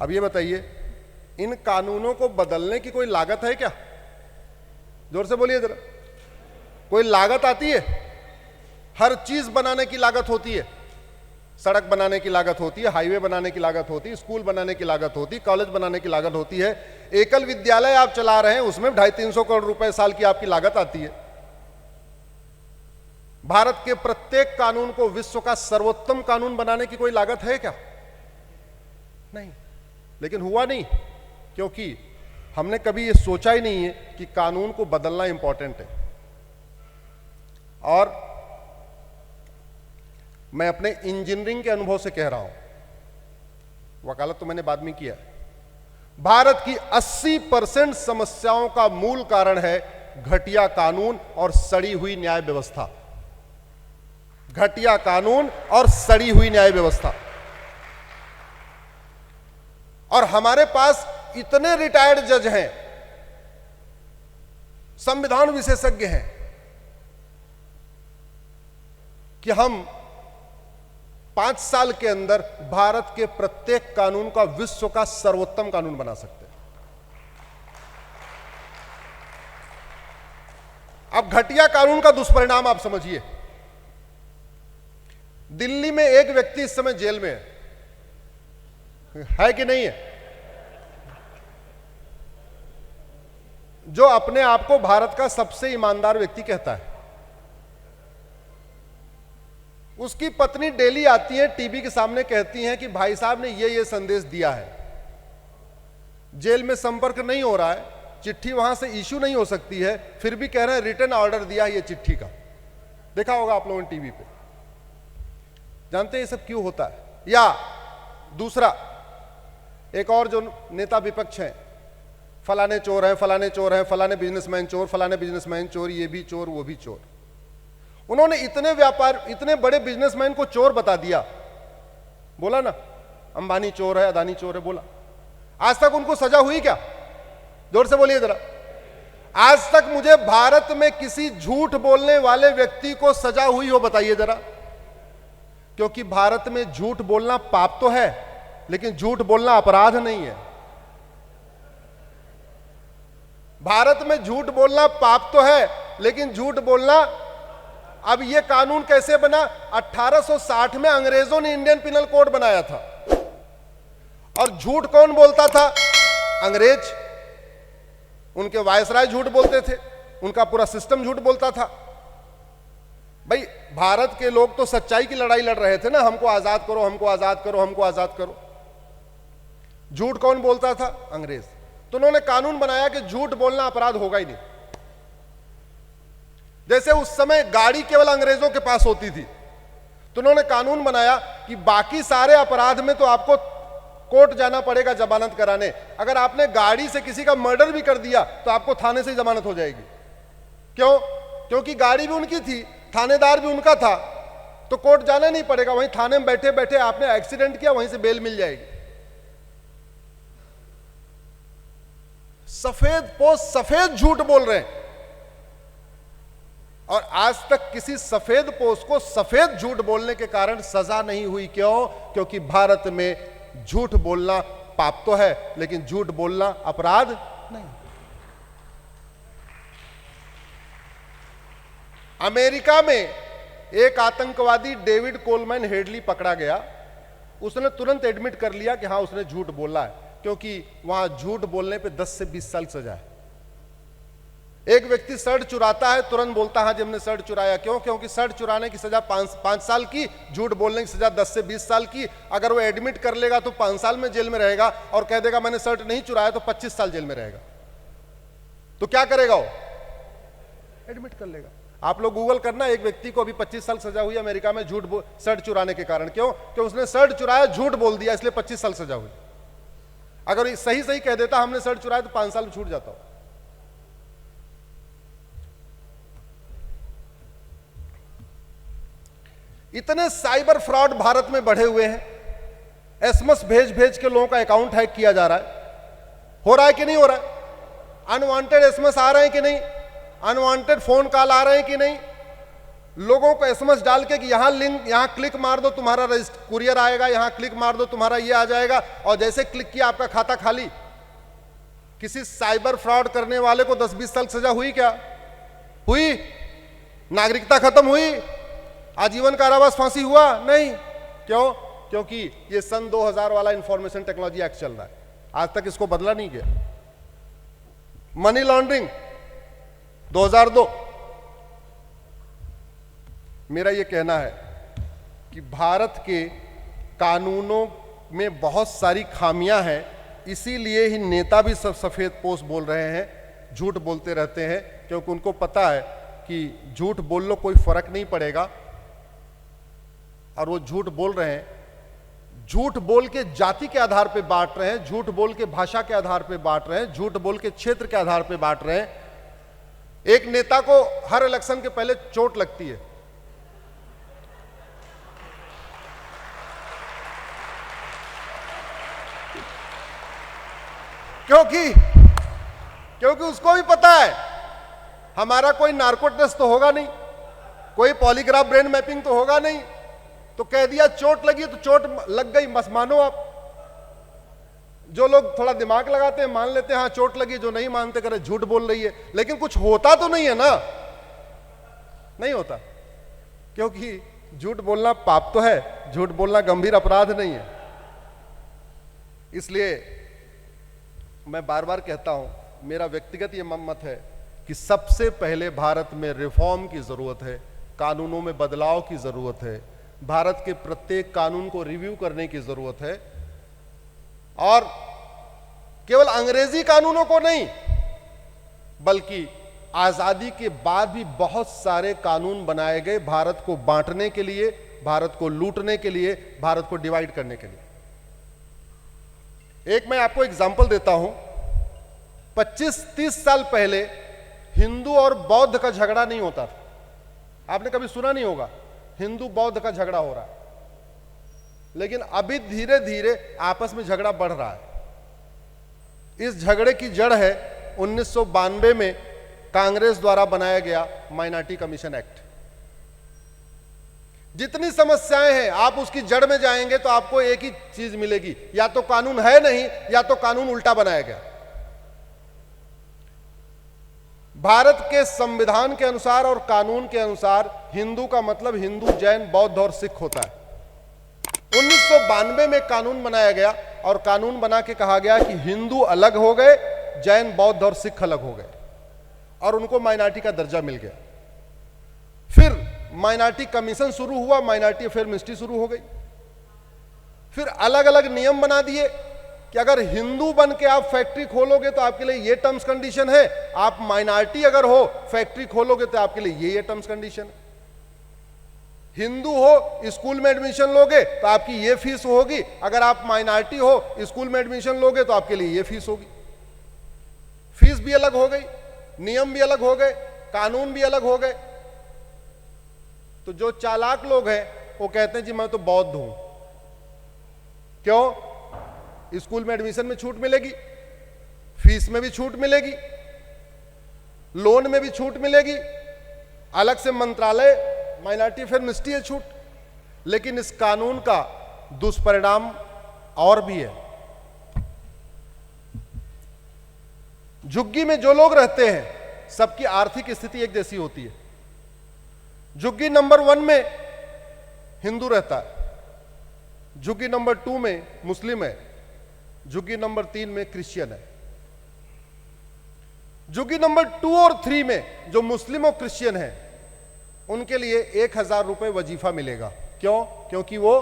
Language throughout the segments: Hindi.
अब ये बताइए, इन कानूनों को बदलने की कोई लागत है क्या? जोर से बोलिए जरा। कोई लागत आती है? हर चीज बनाने की लागत होती है। सड़क बनाने की लागत होती है, हाईवे बनाने की लागत होती है, स्कूल बनाने की लागत होती है, कॉलेज बनाने की लागत होती है। एकल विद्यालय आप चला रहे हैं, उसमें 250-300 करोड़ रुपए साल की आपकी लागत आती है। भारत के प्रत्येक कानून को विश्व का सर्वोत्तम कानून बनाने की कोई लागत है क्या? नहीं। लेकिन हुआ नहीं, क्योंकि हमने कभी यह सोचा ही नहीं है कि कानून को बदलना इंपॉर्टेंट है। और मैं अपने इंजीनियरिंग के अनुभव से कह रहा हूं, वकालत तो मैंने बाद में किया। भारत की 80% समस्याओं का मूल कारण है घटिया कानून और सड़ी हुई न्याय व्यवस्था। घटिया कानून और सड़ी हुई न्याय व्यवस्था। और हमारे पास इतने रिटायर्ड जज हैं, संविधान विशेषज्ञ हैं, कि हम 5 साल के अंदर भारत के प्रत्येक कानून का विश्व का सर्वोत्तम कानून बना सकते हैं। अब घटिया कानून का दुष्परिणाम आप समझिए। दिल्ली में एक व्यक्ति इस समय जेल में है कि नहीं है, जो अपने आप को भारत का सबसे ईमानदार व्यक्ति कहता है। उसकी पत्नी डेली आती है, टीवी के सामने कहती हैं कि भाई साहब ने ये संदेश दिया है। जेल में संपर्क नहीं हो रहा है, चिट्ठी वहां से इश्यू नहीं हो सकती है, फिर भी कह रहे हैं रिटर्न ऑर्डर दिया है ये चिट्ठी का। देखा होगा आप लोगों ने टीवी पे। जानते हैं ये सब क्यों होता है? या दूसरा, एक और जो नेता विपक्ष हैं, फलाने चोर हैं, फलाने चोर हैं, फलाने बिजनेसमैन चोर, फलाने बिजनेसमैन चोर, ये भी चोर, वो भी चोर। उन्होंने इतने बड़े बिजनेसमैन को चोर बता दिया। बोला ना, अंबानी चोर है, अदानी चोर है, बोला। आज तक उनको सजा हुई क्या? जोर से बोलिए जरा। आज तक मुझे भारत में किसी झूठ बोलने वाले व्यक्ति को सजा हुई हो, बताइए जरा। क्योंकि भारत में झूठ बोलना पाप तो है, लेकिन झूठ बोलना अपराध नहीं है। भारत में झूठ बोलना पाप तो है, लेकिन झूठ बोलना। अब यह कानून कैसे बना? 1860 में अंग्रेजों ने इंडियन पिनल कोड बनाया था। और झूठ कौन बोलता था? अंग्रेज। उनके वायसराय झूठ बोलते थे, उनका पूरा सिस्टम झूठ बोलता था। भाई, भारत के लोग तो सच्चाई की लड़ाई लड़ रहे थे ना, हमको आजाद करो, हमको आजाद करो, हमको आजाद करो। झूठ कौन बोलता था? अंग्रेज। तो उन्होंने कानून बनाया कि झूठ बोलना अपराध होगा ही नहीं। जैसे उस समय गाड़ी केवल अंग्रेजों के पास होती थी, तो उन्होंने कानून बनाया कि बाकी सारे अपराध में तो आपको कोर्ट जाना पड़ेगा जमानत कराने। अगर आपने गाड़ी से किसी का मर्डर भी कर दिया तो आपको थाने से जमानत हो जाएगी। क्यों? क्योंकि गाड़ी भी उनकी थी, थानेदार भी उनका था, तो कोर्ट जाना नहीं पड़ेगा। वहीं थाने में बैठे बैठे आपने एक्सीडेंट किया, वहीं से बेल मिल जाएगी। सफेद पोस्ट सफेद झूठ बोल रहे हैं, और आज तक किसी सफेद पोस्ट को सफेद झूठ बोलने के कारण सजा नहीं हुई। क्यों? क्योंकि भारत में झूठ बोलना पाप तो है, लेकिन झूठ बोलना अपराध नहीं। अमेरिका में एक आतंकवादी डेविड कोलमैन हेडली पकड़ा गया। उसने तुरंत एडमिट कर लिया कि हां उसने झूठ बोला है, क्योंकि वहां झूठ बोलने पे 10 से 20 साल सजा है। एक व्यक्ति शर्ट चुराता है, तुरंत बोलता है जी हमने शर्ट चुराया। क्यों? क्योंकि शर्ट चुराने की सजा 5 साल की, झूठ बोलने की सजा 10 से 20 साल की। अगर वो एडमिट कर लेगा तो 5 साल में जेल में रहेगा, और कह देगा मैंने शर्ट नहीं चुराया तो 25 साल जेल में रहेगा। तो क्या करेगा वो? एडमिट कर लेगा। आप लोग गूगल करना, एक व्यक्ति को अभी 25 साल सजा हुई अमेरिका में शर्ट चुराने के कारण। क्यों? क्योंकि उसने शर्ट चुराया, झूठ बोल दिया, इसलिए 25 साल सजा हुई। अगर सही सही कह देता हमने शर्ट चुराया तो 5 साल में छूट जाता हो। इतने साइबर फ्रॉड भारत में बढ़े हुए हैं। एसएमएस भेज भेज के लोगों का अकाउंट हैक किया जा रहा है। हो रहा है कि नहीं हो रहा है? अनवांटेड एसएमएस आ रहे हैं कि नहीं? अनवांटेड फोन कॉल आ रहे हैं कि नहीं? लोगों को एसएमएस डाल के कि यहां लिंक, यहां क्लिक मार दो तुम्हारा कुरियर आएगा, यहां क्लिक मार दो तुम्हारा ये आ जाएगा, और जैसे क्लिक किया आपका खाता खाली। किसी साइबर फ्रॉड करने वाले को 10-20 साल सजा हुई क्या? हुई? नागरिकता खत्म हुई? आजीवन कारावास, फांसी हुआ? नहीं। क्यों? क्योंकि ये सन 2000 वाला इंफॉर्मेशन टेक्नोलॉजी एक्ट चल रहा है, आज तक इसको बदला नहीं गया। Money laundering 2002। मेरा ये कहना है कि भारत के कानूनों में बहुत सारी खामियां हैं, इसीलिए ही नेता भी सब सफेद पोश बोल रहे हैं, झूठ बोलते रहते हैं, क्योंकि उनको पता है कि झूठ बोल लो कोई फर्क नहीं पड़ेगा। और वो झूठ बोल रहे हैं, झूठ बोल के जाति के आधार पे बांट रहे हैं, झूठ बोल के भाषा के आधार पे बांट रहे हैं, झूठ बोल के क्षेत्र के आधार पे बांट रहे हैं। एक नेता को हर इलेक्शन के पहले चोट लगती है, क्योंकि उसको भी पता है हमारा कोई नार्को टेस्ट तो होगा नहीं, कोई पॉलीग्राफ ब्रेन मैपिंग तो होगा नहीं, तो कह दिया चोट लगी तो चोट लग गई, बस मानो आप। जो लोग थोड़ा दिमाग लगाते हैं मान लेते हैं हाँ चोट लगी, जो नहीं मानते करे झूठ बोल रही है। लेकिन कुछ होता तो नहीं है ना, नहीं होता, क्योंकि झूठ बोलना पाप तो है, झूठ बोलना गंभीर अपराध नहीं है। इसलिए मैं बार बार कहता हूं, मेरा व्यक्तिगत ये मत है कि सबसे पहले भारत में रिफॉर्म की जरूरत है, कानूनों में बदलाव की जरूरत है, भारत के प्रत्येक कानून को रिव्यू करने की जरूरत है, और केवल अंग्रेजी कानूनों को नहीं बल्कि आजादी के बाद भी बहुत सारे कानून बनाए गए भारत को बांटने के लिए, भारत को लूटने के लिए, भारत को डिवाइड करने के लिए। एक मैं आपको एग्जांपल देता हूं, 25-30 साल पहले हिंदू और बौद्ध का झगड़ा नहीं होता था, आपने कभी सुना नहीं होगा हिंदू बौद्ध का झगड़ा हो रहा है, लेकिन अभी धीरे धीरे आपस में झगड़ा बढ़ रहा है। इस झगड़े की जड़ है 1992 में कांग्रेस द्वारा बनाया गया माइनॉरिटी कमीशन एक्ट। जितनी समस्याएं हैं आप उसकी जड़ में जाएंगे तो आपको एक ही चीज मिलेगी, या तो कानून है नहीं या तो कानून उल्टा बनाया गया। भारत के संविधान के अनुसार और कानून के अनुसार हिंदू का मतलब हिंदू, जैन, बौद्ध और सिख होता है। 1992 में कानून बनाया गया और कानून बना के कहा गया कि हिंदू अलग हो गए, जैन, बौद्ध और सिख अलग हो गए और उनको माइनॉरिटी का दर्जा मिल गया। फिर माइनॉरिटी कमीशन शुरू हुआ, माइनॉरिटी अफेयर मिनिस्ट्री शुरू हो गई। फिर अलग अलग नियम बना दिए कि अगर हिंदू बन के आप फैक्ट्री खोलोगे तो आपके लिए ये टर्म्स कंडीशन है, आप माइनॉरिटी अगर हो फैक्ट्री खोलोगे तो आपके लिए ये टर्म्स कंडीशन है। हिंदू हो स्कूल में एडमिशन लोगे तो आपकी ये फीस होगी, अगर आप माइनॉरिटी हो स्कूल में एडमिशन लोगे तो आपके लिए ये फीस होगी। फीस भी अलग हो गई, नियम भी अलग हो गए, कानून भी अलग हो गए। तो जो चालाक लोग हैं वो कहते हैं जी मैं तो बौद्ध हूं, क्यों? स्कूल में एडमिशन में छूट मिलेगी, फीस में भी छूट मिलेगी, लोन में भी छूट मिलेगी, अलग से मंत्रालय माइनॉरिटी अफेयर मिनिस्ट्री है छूट। लेकिन इस कानून का दुष्परिणाम और भी है। झुग्गी में जो लोग रहते हैं सबकी आर्थिक स्थिति एक जैसी होती है। झुग्गी नंबर 1 में हिंदू रहता है, झुग्गी नंबर 2 में मुस्लिम है, झुग्गी नंबर 3 में क्रिश्चियन है। झुग्गी नंबर 2 और 3 में जो मुस्लिम और क्रिश्चियन है उनके लिए 1000 रुपए वजीफा मिलेगा। क्यों? क्योंकि वो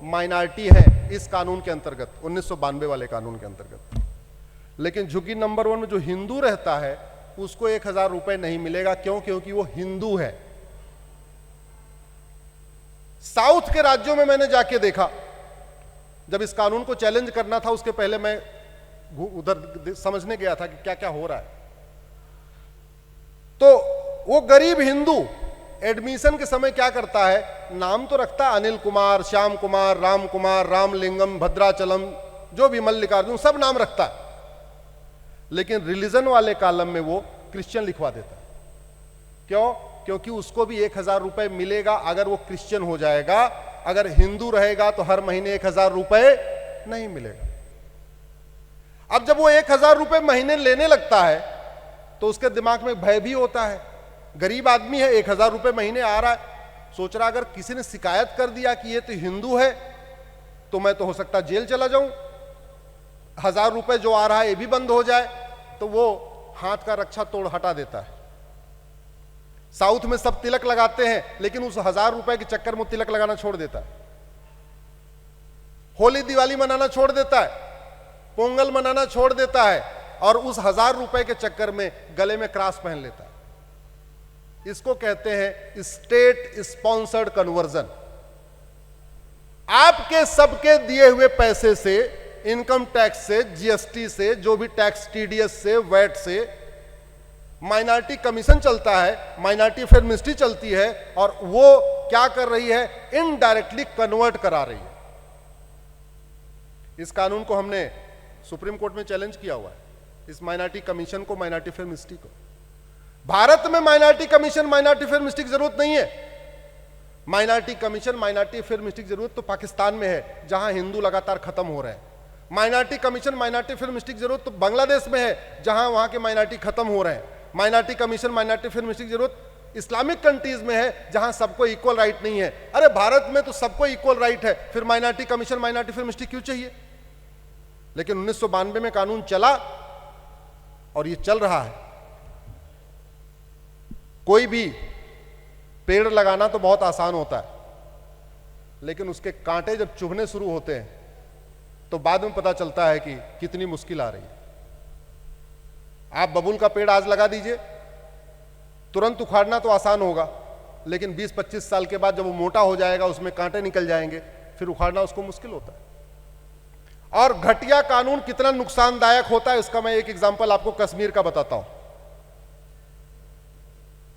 माइनॉरिटी है इस कानून के अंतर्गत, 1992 वाले कानून के अंतर्गत। लेकिन झुग्गी नंबर 1 में जो हिंदू रहता है उसको 1000 रुपए नहीं मिलेगा। क्यों? क्योंकि वो हिंदू है। साउथ के राज्यों में मैंने जाके देखा, जब इस कानून को चैलेंज करना था उसके पहले मैं उधर समझने गया था कि क्या क्या हो रहा है। तो वो गरीब हिंदू एडमिशन के समय क्या करता है, नाम तो रखता है अनिल कुमार, श्याम कुमार, रामलिंगम, भद्राचलम, जो भी मल्लिकार्जुन, सब नाम रखता है, लेकिन रिलीजन वाले कॉलम में वो क्रिश्चियन लिखवा देता है। क्यों? क्योंकि उसको भी 1,000 रुपए मिलेगा अगर वो क्रिश्चियन हो जाएगा, अगर हिंदू रहेगा तो हर महीने 1,000 रुपए नहीं मिलेगा। अब जब वो 1,000 रुपए महीने लेने लगता है तो उसके दिमाग में भय भी होता है। गरीब आदमी है, 1,000 रुपए महीने आ रहा है, सोच रहा अगर किसी ने शिकायत कर दिया कि ये तो हिंदू है तो मैं तो हो सकता जेल चला जाऊं, 1,000 रुपए जो आ रहा है ये भी बंद हो जाए, तो वो हाथ का रक्षा तोड़ हटा देता है। साउथ में सब तिलक लगाते हैं, लेकिन उस 1,000 रुपए के चक्कर में तिलक लगाना छोड़ देता है, होली दिवाली मनाना छोड़ देता है, पोंगल मनाना छोड़ देता है, और उस 1,000 रुपए के चक्कर में गले में क्रॉस पहन लेता है। इसको कहते हैं स्टेट स्पॉन्सर्ड कन्वर्जन। आपके सबके दिए हुए पैसे से, इनकम टैक्स से, जीएसटी से, जो भी टैक्स, टीडीएस से, वैट से, माइनॉरिटी कमीशन चलता है, माइनॉरिटी अफेयर मिनिस्ट्री चलती है, और वो क्या कर रही है, इनडायरेक्टली कन्वर्ट करा रही है। इस कानून को हमने सुप्रीम कोर्ट में चैलेंज किया हुआ है, इस माइनॉरिटी कमीशन को, माइनॉरिटी अफेयर मिनिस्ट्री को। भारत में minority commission, minority affair ministry की जरूरत नहीं है। Minority commission, minority affair ministry की जरूरत तो पाकिस्तान में है, जहां हिंदू लगातार खत्म हो रहे हैं। Minority commission, minority affair ministry की जरूरत तो बांग्लादेश में है, जहां वहां के माइनॉरिटी खत्म हो रहे हैं। Minority commission, minority affair ministry की जरूरत इस्लामिक कंट्रीज में है, जहां सबको इक्वल राइट नहीं है। अरे भारत में तो सबको इक्वल राइट है, फिर minority commission, minority affair ministry क्यों चाहिए? लेकिन 1992 में कानून चला और ये चल रहा है। कोई भी पेड़ लगाना तो बहुत आसान होता है, लेकिन उसके कांटे जब चुभने शुरू होते हैं तो बाद में पता चलता है कि कितनी मुश्किल आ रही है। आप बबूल का पेड़ आज लगा दीजिए, तुरंत उखाड़ना तो आसान होगा, लेकिन 20-25 साल के बाद जब वो मोटा हो जाएगा, उसमें कांटे निकल जाएंगे, फिर उखाड़ना उसको मुश्किल होता है। और घटिया कानून कितना नुकसानदायक होता है, इसका मैं एक एग्जांपल आपको कश्मीर का बताता हूं।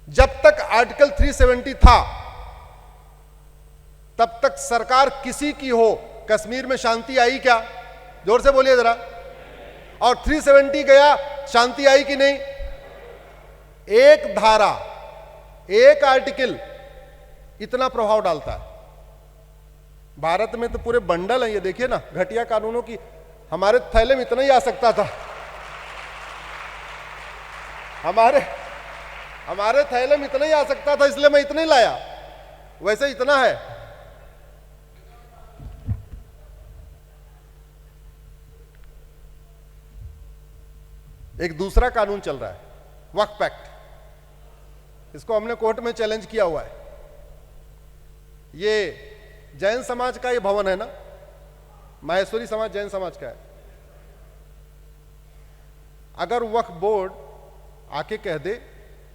जब तक आर्टिकल 370 था, तब तक सरकार किसी की हो, कश्मीर में शांति आई क्या? जोर से बोलिए जरा। और 370 गया, शांति आई कि नहीं? एक धारा, एक आर्टिकल इतना प्रभाव डालता है। भारत में तो पूरे बंडल है, ये देखिए ना, घटिया कानूनों की। हमारे थैले में इतना ही आ सकता था, हमारे थैले में इतना ही आ सकता था, इसलिए मैं इतना ही लाया, वैसे इतना है। एक दूसरा कानून चल रहा है, वक्फ एक्ट। इसको हमने कोर्ट में चैलेंज किया हुआ है। ये जैन समाज का ये भवन है ना, माहेश्वरी समाज जैन समाज का है। अगर वक्फ बोर्ड आके कह दे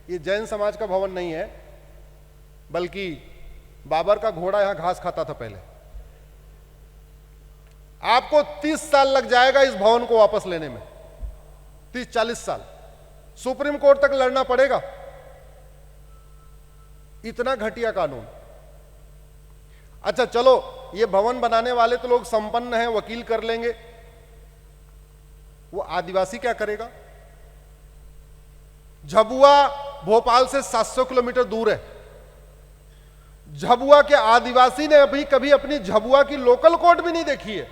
ये जैन समाज का भवन नहीं है, बल्कि बाबर का घोड़ा यहां घास खाता था पहले, आपको 30 साल लग जाएगा इस भवन को वापस लेने में, 30-40 साल, सुप्रीम कोर्ट तक लड़ना पड़ेगा। इतना घटिया कानून। अच्छा चलो, ये भवन बनाने वाले तो लोग संपन्न हैं, वकील कर लेंगे, वो आदिवासी क्या करेगा? झाबुआ भोपाल से 700 किलोमीटर दूर है। झाबुआ के आदिवासी ने अभी कभी अपनी झाबुआ की लोकल कोर्ट भी नहीं देखी है।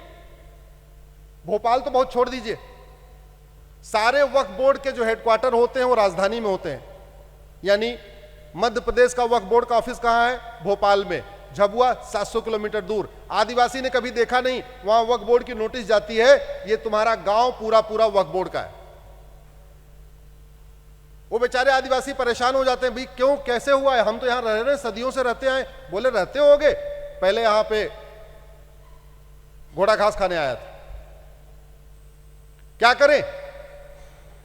भोपाल तो बहुत छोड़ दीजिए, सारे वक्फ बोर्ड के जो हेडक्वार्टर होते हैं वो राजधानी में होते हैं। यानी मध्य प्रदेश का वक्फ बोर्ड का ऑफिस कहां है? भोपाल में। झाबुआ 700 किलोमीटर दूर। आदिवासी ने कभी देखा नहीं, वहां वक्फ बोर्ड की नोटिस जाती है, ये तुम्हारा गांव पूरा पूरा वक्फ बोर्ड का है। वो बेचारे आदिवासी परेशान हो जाते हैं, भाई क्यों, कैसे हुआ है? हम तो यहां रह रहे, सदियों से रहते आए। बोले रहते होगे, पहले यहां पे घोड़ा घास खाने आया था। क्या करें?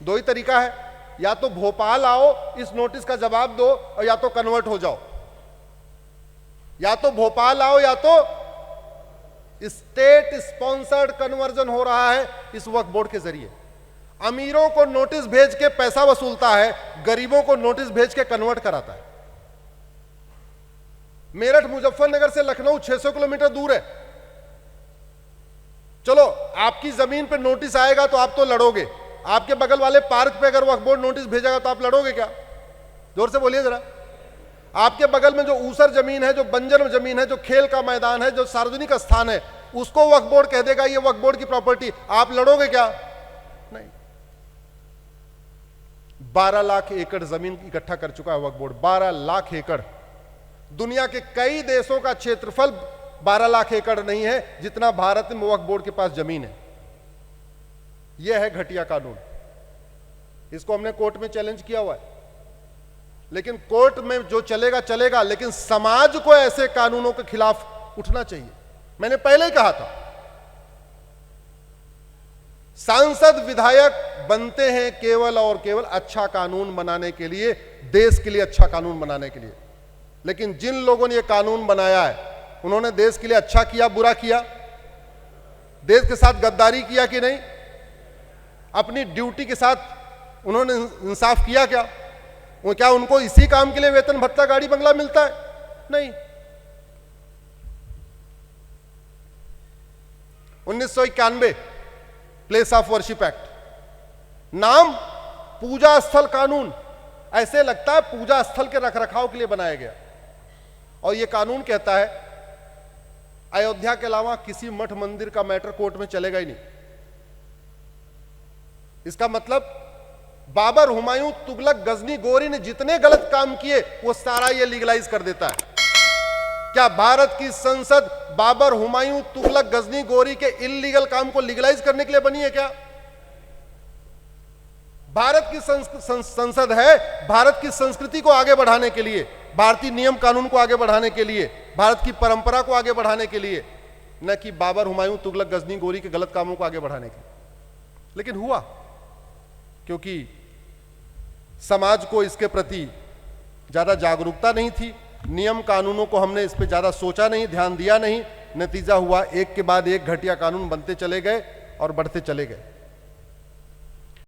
दो ही तरीका है, या तो भोपाल आओ, इस नोटिस का जवाब दो, और या तो कन्वर्ट हो जाओ। या तो भोपाल आओ, या तो स्टेट स्पॉन्सर्ड कन्वर्जन हो रहा है इस वक्फ बोर्ड के जरिए। अमीरों को नोटिस भेज के पैसा वसूलता है, गरीबों को नोटिस भेज के कन्वर्ट कराता है। मेरठ मुजफ्फरनगर से लखनऊ 600 किलोमीटर दूर है। चलो, आपकी जमीन पे नोटिस आएगा तो आप तो लड़ोगे, आपके बगल वाले पार्क पे अगर वक्फ बोर्ड नोटिस भेजेगा तो आप लड़ोगे क्या? जोर से बोलिए जरा। आपके बगल में जो ऊसर जमीन है, जो बंजर जमीन है, जो खेल का मैदान है, जो सार्वजनिक स्थान है, उसको वक्फ बोर्ड कह देगा ये वक्फ बोर्ड की प्रॉपर्टी। आप लड़ोगे क्या? नहीं। 12 लाख एकड़ जमीन इकट्ठा कर चुका है वक्फ बोर्ड। 12 लाख एकड़। दुनिया के कई देशों का क्षेत्रफल 12 लाख एकड़ नहीं है जितना भारत में वक्फ बोर्ड के पास जमीन है। यह है घटिया कानून। इसको हमने कोर्ट में चैलेंज किया हुआ है, लेकिन कोर्ट में जो चलेगा चलेगा, लेकिन समाज को ऐसे कानूनों के खिलाफ उठना चाहिए। मैंने पहले ही कहा था, सांसद विधायक बनते हैं केवल और केवल अच्छा कानून बनाने के लिए, देश के लिए अच्छा कानून बनाने के लिए। लेकिन जिन लोगों ने यह कानून बनाया है, उन्होंने देश के लिए अच्छा किया, बुरा किया? देश के साथ गद्दारी किया कि नहीं? अपनी ड्यूटी के साथ उन्होंने इंसाफ किया क्या? वो क्या उनको इसी काम के लिए वेतन भत्ता गाड़ी बंगला मिलता है? नहीं। 1991 प्लेस ऑफ वर्शिप एक्ट, नाम पूजा स्थल कानून। ऐसे लगता है पूजा स्थल के रखरखाव के लिए बनाया गया। और यह कानून कहता है अयोध्या के अलावा किसी मठ मंदिर का मैटर कोर्ट में चलेगा ही नहीं। इसका मतलब बाबर, हुमायूं, तुगलक, गजनी, गोरी ने जितने गलत काम किए वो सारा ये लीगलाइज कर देता है। क्या भारत की संसद बाबर, हुमायूं, तुगलक, गजनी, गोरी के इल्लीगल काम को लीगलाइज करने के लिए बनी है क्या? भारत की संसद है भारत की संस्कृति को आगे बढ़ाने के लिए, भारतीय नियम कानून को आगे बढ़ाने के लिए, भारत की परंपरा को आगे बढ़ाने के लिए, न कि बाबर, हुमायूं, तुगलक, गजनी, गोरी के गलत कामों को आगे बढ़ाने के लिए। लेकिन हुआ क्योंकि समाज को इसके प्रति ज्यादा जागरूकता नहीं थी, नियम कानूनों को हमने इस पर ज्यादा सोचा नहीं, ध्यान दिया नहीं। नतीजा हुआ एक के बाद एक घटिया कानून बनते चले गए और बढ़ते चले गए।